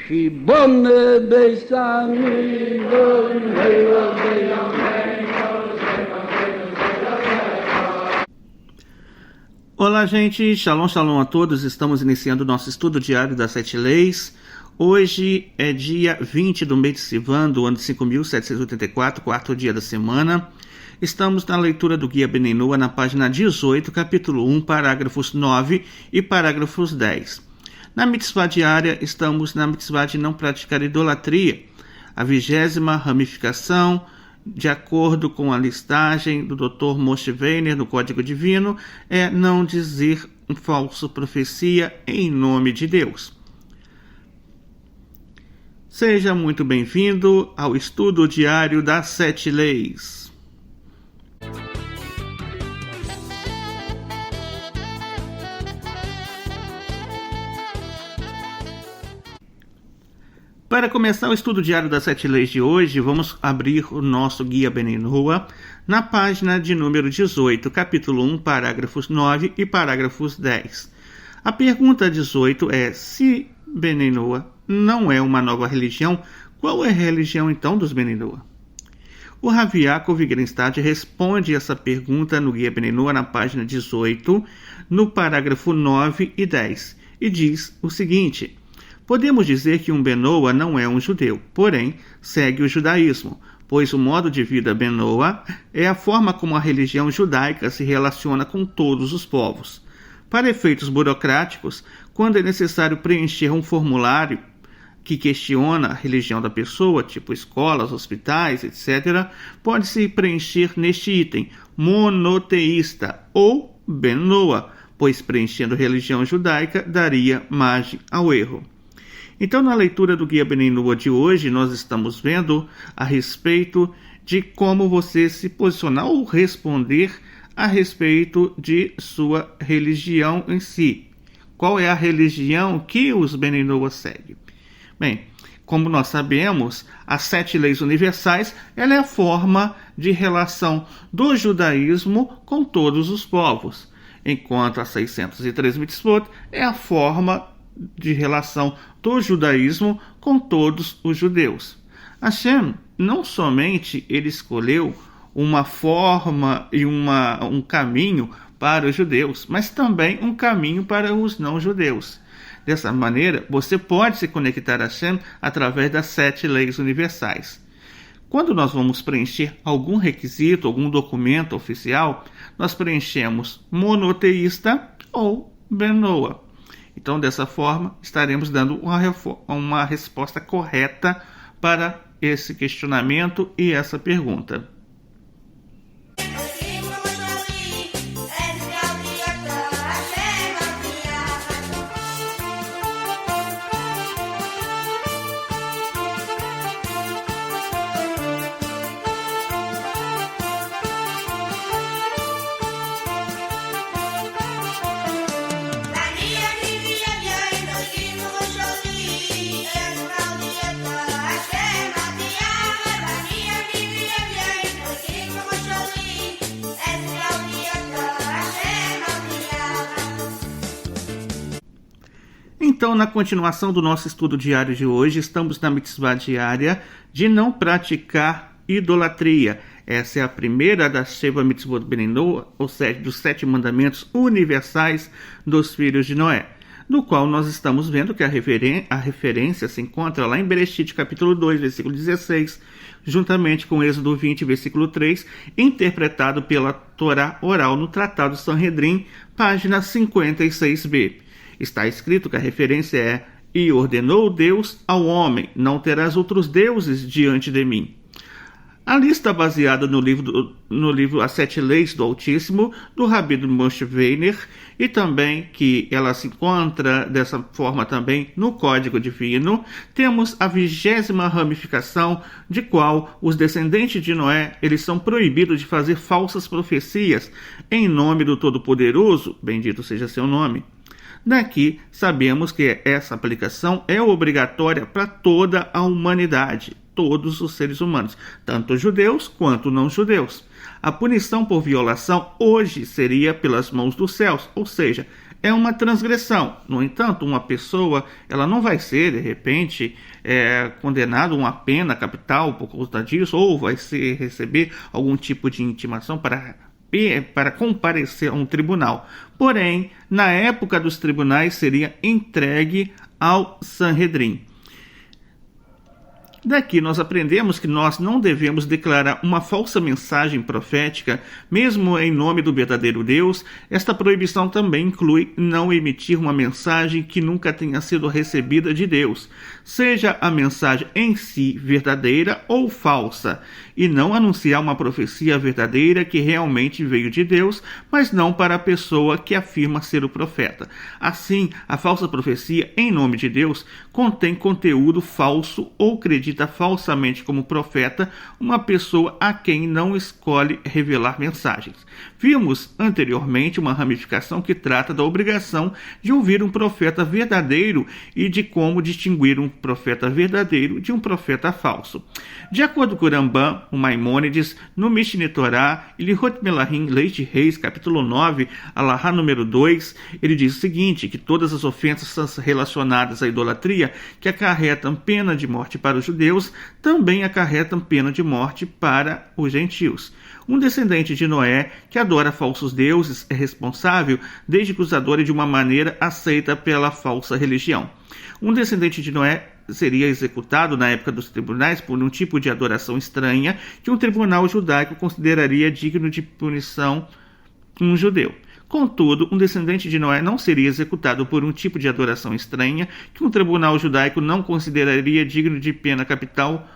Shibone Besami Olá, gente. Shalom, shalom a todos. Estamos iniciando o nosso estudo diário das 7 leis. Hoje é dia 20 do mês de Sivan, do ano de 5.784, quarto dia da semana. Estamos na leitura do Guia Bnei Noa, na página 18, capítulo 1, parágrafos 9 e parágrafos 10. Na mitzvah diária, estamos na mitzvah de não praticar idolatria, a 20ª ramificação, de acordo com a listagem do Dr. Moshe Weiner no Código Divino, é não dizer um falso profecia em nome de Deus. Seja muito bem-vindo ao estudo diário das 7 leis. Para começar o estudo diário das 7 leis de hoje, vamos abrir o nosso Guia Bnei Noa na página de número 18, capítulo 1, parágrafos 9 e parágrafos 10. A pergunta 18 é: se Bnei Noa não é uma nova religião, qual é a religião então dos Bnei Noa? O Rav Yaakov Wigrenstad responde essa pergunta no Guia Bnei Noa na página 18, no parágrafo 9 e 10, e diz o seguinte: podemos dizer que um Ben Noa não é um judeu, porém segue o judaísmo, pois o modo de vida Ben Noa é a forma como a religião judaica se relaciona com todos os povos. Para efeitos burocráticos, quando é necessário preencher um formulário que questiona a religião da pessoa, tipo escolas, hospitais, etc., pode-se preencher neste item, monoteísta ou Ben Noa, pois preenchendo religião judaica daria margem ao erro. Então, na leitura do Guia Bnei Noa de hoje, nós estamos vendo a respeito de como você se posicionar ou responder a respeito de sua religião em si. Qual é a religião que os Bnei Noa seguem? Bem, como nós sabemos, as 7 leis universais ela é a forma de relação do judaísmo com todos os povos, enquanto as 603 mitzvot é a forma de relação do judaísmo com todos os judeus. Hashem não somente ele escolheu uma forma e um caminho para os judeus, mas também um caminho para os não-judeus. Dessa maneira, você pode se conectar a Hashem através das 7 leis universais. Quando nós vamos preencher algum requisito, algum documento oficial, nós preenchemos monoteísta ou Ben Noa. Então, dessa forma, estaremos dando uma resposta correta para esse questionamento e essa pergunta. Então, na continuação do nosso estudo diário de hoje, estamos na mitzvah diária de não praticar idolatria. Essa é a primeira das 7 mitzvot Bnei Noa, ou seja, dos 7 mandamentos universais dos filhos de Noé, do qual nós estamos vendo que a referência se encontra lá em Bereshit, capítulo 2, versículo 16, juntamente com Êxodo 20, versículo 3, interpretado pela Torá oral no Tratado Sanhedrin, página 56b. Está escrito que a referência é: e ordenou Deus ao homem, não terás outros deuses diante de mim. A lista baseada no livro As 7 Leis do Altíssimo, do Rabino Moshe Weiner, e também que ela se encontra dessa forma também no Código Divino, temos a 20ª ramificação, de qual os descendentes de Noé eles são proibidos de fazer falsas profecias em nome do Todo-Poderoso, bendito seja seu nome. Daqui, sabemos que essa aplicação é obrigatória para toda a humanidade, todos os seres humanos, tanto judeus quanto não judeus. A punição por violação hoje seria pelas mãos dos céus, ou seja, é uma transgressão. No entanto, uma pessoa ela não vai ser, de repente, condenada a uma pena capital por conta disso, ou vai receber algum tipo de intimação para comparecer a um tribunal. Porém, na época dos tribunais, seria entregue ao Sanhedrin. Daqui nós aprendemos que nós não devemos declarar uma falsa mensagem profética, mesmo em nome do verdadeiro Deus. Esta proibição também inclui não emitir uma mensagem que nunca tenha sido recebida de Deus, seja a mensagem em si verdadeira ou falsa, e não anunciar uma profecia verdadeira que realmente veio de Deus, mas não para a pessoa que afirma ser o profeta. Assim, a falsa profecia em nome de Deus contém conteúdo falso ou acredita falsamente como profeta uma pessoa a quem não escolhe revelar mensagens. Vimos anteriormente uma ramificação que trata da obrigação de ouvir um profeta verdadeiro e de como distinguir um profeta verdadeiro de um profeta falso. De acordo com o Rambam, o Maimônides, no Mishneh Torah, Ilhot Melahim, Lei de Reis, capítulo 9, Alahá número 2, ele diz o seguinte, que todas as ofensas relacionadas à idolatria que acarretam pena de morte para os judeus, também acarretam pena de morte para os gentios. Um descendente de Noé que adora falsos deuses é responsável desde que os adore de uma maneira aceita pela falsa religião. Um descendente de Noé seria executado na época dos tribunais por um tipo de adoração estranha que um tribunal judaico consideraria digno de punição um judeu. Contudo, um descendente de Noé não seria executado por um tipo de adoração estranha que um tribunal judaico não consideraria digno de pena capital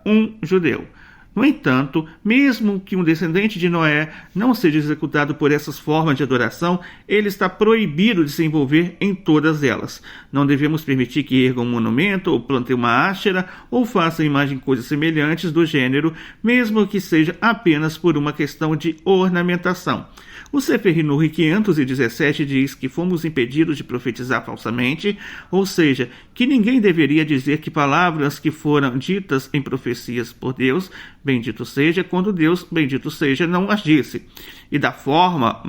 um judeu. No entanto, mesmo que um descendente de Noé não seja executado por essas formas de adoração, ele está proibido de se envolver em todas elas. Não devemos permitir que erga um monumento, ou plante uma áshera, ou faça imagem coisas semelhantes do gênero, mesmo que seja apenas por uma questão de ornamentação. O Sefer Hinuri 517 diz que fomos impedidos de profetizar falsamente, ou seja, que ninguém deveria dizer que palavras que foram ditas em profecias por Deus, bendito seja, quando Deus, bendito seja, não as disse. E da forma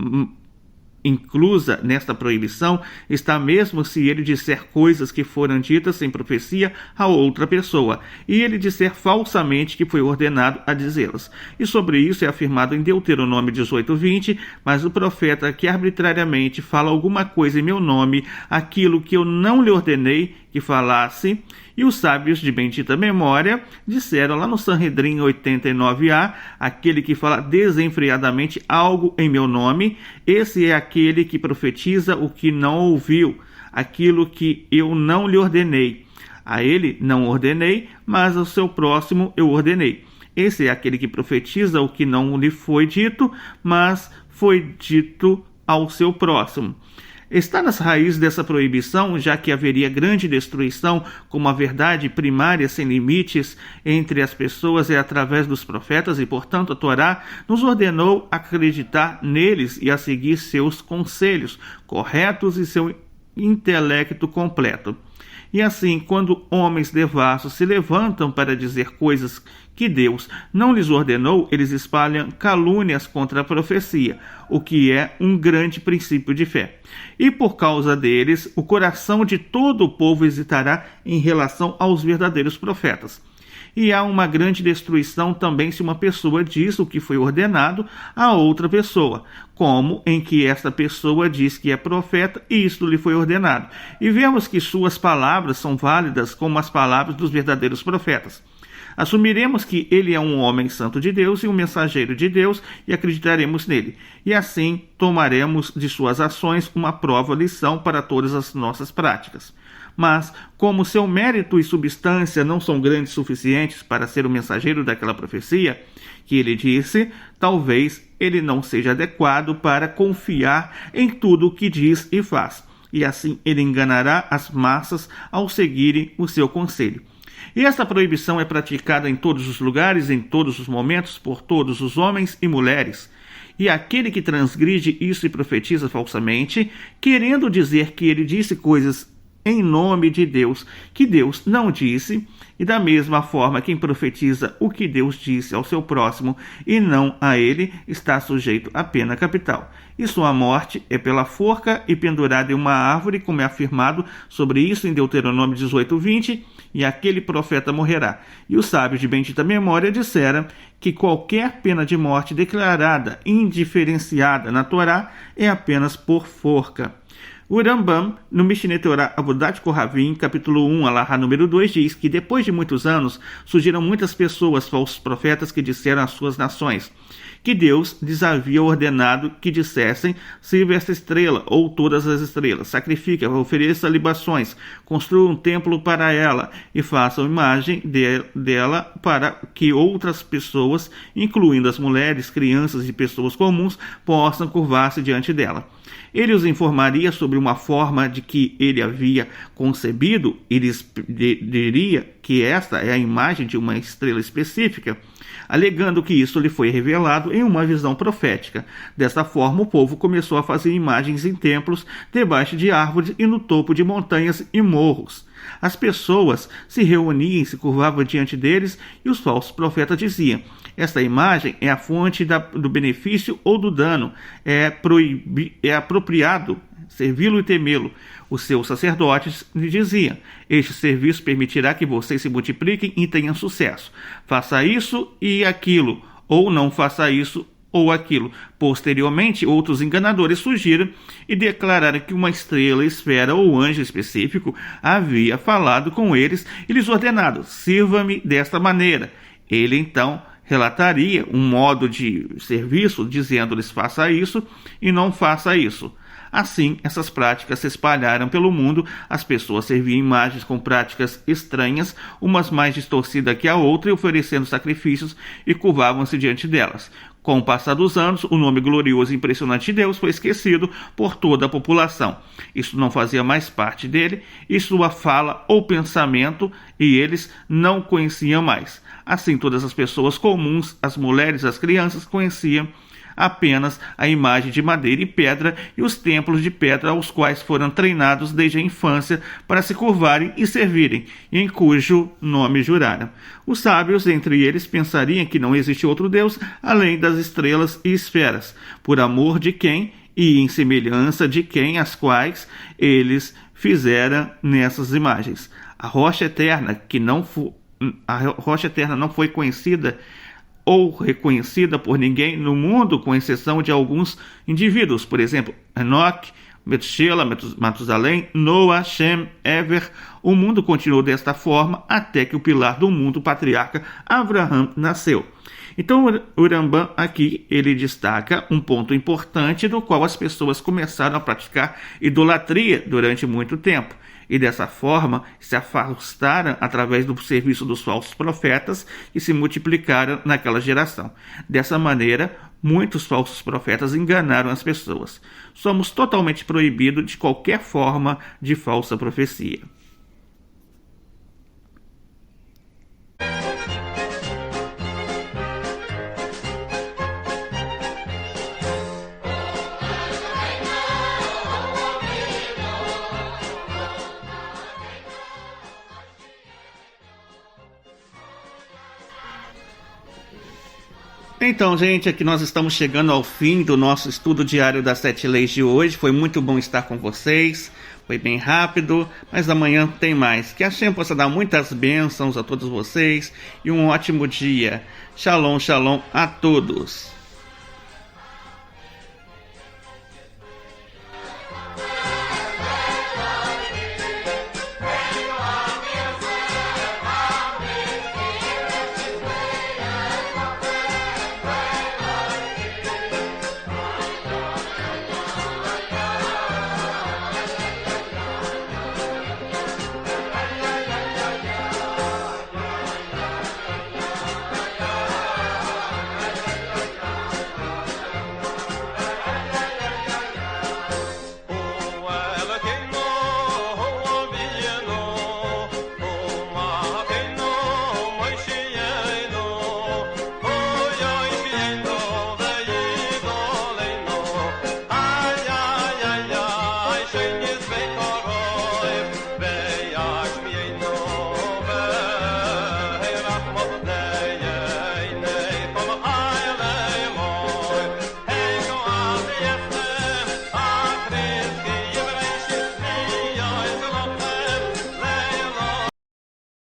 inclusa nesta proibição está mesmo se ele disser coisas que foram ditas em profecia a outra pessoa, e ele disser falsamente que foi ordenado a dizê-las. E sobre isso é afirmado em Deuteronômio 18:20, mas o profeta que arbitrariamente fala alguma coisa em meu nome, aquilo que eu não lhe ordenei que falasse, e os sábios de bendita memória disseram lá no Sanhedrin 89a, aquele que fala desenfreadamente algo em meu nome, esse é aquele que profetiza o que não ouviu, aquilo que eu não lhe ordenei. A ele não ordenei, mas ao seu próximo eu ordenei. Esse é aquele que profetiza o que não lhe foi dito, mas foi dito ao seu próximo. Está nas raízes dessa proibição, já que haveria grande destruição, como a verdade primária sem limites entre as pessoas é através dos profetas, e portanto a Torá nos ordenou acreditar neles e a seguir seus conselhos corretos e seu intelecto completo. E assim, quando homens devassos se levantam para dizer coisas que Deus não lhes ordenou, eles espalham calúnias contra a profecia, o que é um grande princípio de fé. E por causa deles, o coração de todo o povo hesitará em relação aos verdadeiros profetas. E há uma grande destruição também se uma pessoa diz o que foi ordenado a outra pessoa, como em que esta pessoa diz que é profeta e isto lhe foi ordenado. E vemos que suas palavras são válidas como as palavras dos verdadeiros profetas. Assumiremos que ele é um homem santo de Deus e um mensageiro de Deus e acreditaremos nele. E assim tomaremos de suas ações uma prova-lição para todas as nossas práticas. Mas, como seu mérito e substância não são grandes o suficientes para ser o mensageiro daquela profecia que ele disse, talvez ele não seja adequado para confiar em tudo o que diz e faz. E assim ele enganará as massas ao seguirem o seu conselho. E esta proibição é praticada em todos os lugares, em todos os momentos, por todos os homens e mulheres. E aquele que transgride isso e profetiza falsamente, querendo dizer que ele disse coisas em nome de Deus, que Deus não disse, e da mesma forma quem profetiza o que Deus disse ao seu próximo e não a ele, está sujeito à pena capital. E sua morte é pela forca e pendurada em uma árvore, como é afirmado sobre isso em Deuteronômio 18:20, e aquele profeta morrerá. E os sábios de bendita memória disseram que qualquer pena de morte declarada indiferenciada na Torá é apenas por forca. O Rambam, no Mishneh Torah Avodat Kohavim, capítulo 1, alahá número 2, diz que depois de muitos anos surgiram muitas pessoas, falsos profetas, que disseram às suas nações que Deus lhes havia ordenado que dissessem: sirva esta estrela ou todas as estrelas, sacrifique, ofereça libações, construa um templo para ela e faça uma imagem dela para que outras pessoas, incluindo as mulheres, crianças e pessoas comuns, possam curvar-se diante dela. Ele os informaria sobre uma forma de que ele havia concebido e lhes diria que esta é a imagem de uma estrela específica, alegando que isso lhe foi revelado em uma visão profética. Desta forma, o povo começou a fazer imagens em templos, debaixo de árvores e no topo de montanhas e morros. As pessoas se reuniam e se curvavam diante deles, e os falsos profetas diziam: esta imagem é a fonte do benefício ou do dano, é apropriado servi-lo e temê-lo. Os seus sacerdotes lhe diziam: este serviço permitirá que vocês se multipliquem e tenham sucesso. Faça isso e aquilo, ou não faça isso ou aquilo. Posteriormente, outros enganadores surgiram e declararam que uma estrela, esfera ou anjo específico havia falado com eles e lhes ordenado: sirva-me desta maneira. Ele então relataria um modo de serviço, dizendo-lhes: faça isso e não faça isso. Assim, essas práticas se espalharam pelo mundo, as pessoas serviam imagens com práticas estranhas, umas mais distorcidas que a outra, e oferecendo sacrifícios e curvavam-se diante delas. Com o passar dos anos, o nome glorioso e impressionante de Deus foi esquecido por toda a população. Isso não fazia mais parte dele, e sua fala ou pensamento, e eles não conheciam mais. Assim, todas as pessoas comuns, as mulheres e as crianças, conheciam apenas a imagem de madeira e pedra e os templos de pedra aos quais foram treinados desde a infância para se curvarem e servirem, e em cujo nome juraram. Os sábios, entre eles, pensariam que não existe outro Deus além das estrelas e esferas, por amor de quem e em semelhança de quem as quais eles fizeram nessas imagens. A rocha eterna não foi conhecida ou reconhecida por ninguém no mundo, com exceção de alguns indivíduos, por exemplo, Enoque, Metusela, Matusalém, Noa, Shem, Ever. O mundo continuou desta forma até que o pilar do mundo, o patriarca Abraham, nasceu. Então o Rambam aqui ele destaca um ponto importante do qual as pessoas começaram a praticar idolatria durante muito tempo. E dessa forma se afastaram através do serviço dos falsos profetas e se multiplicaram naquela geração. Dessa maneira, muitos falsos profetas enganaram as pessoas. Somos totalmente proibidos de qualquer forma de falsa profecia. Então, gente, aqui nós estamos chegando ao fim do nosso estudo diário das 7 leis de hoje. Foi muito bom estar com vocês. Foi bem rápido, mas amanhã tem mais. Que a Hashem possa dar muitas bênçãos a todos vocês e um ótimo dia. Shalom, shalom a todos.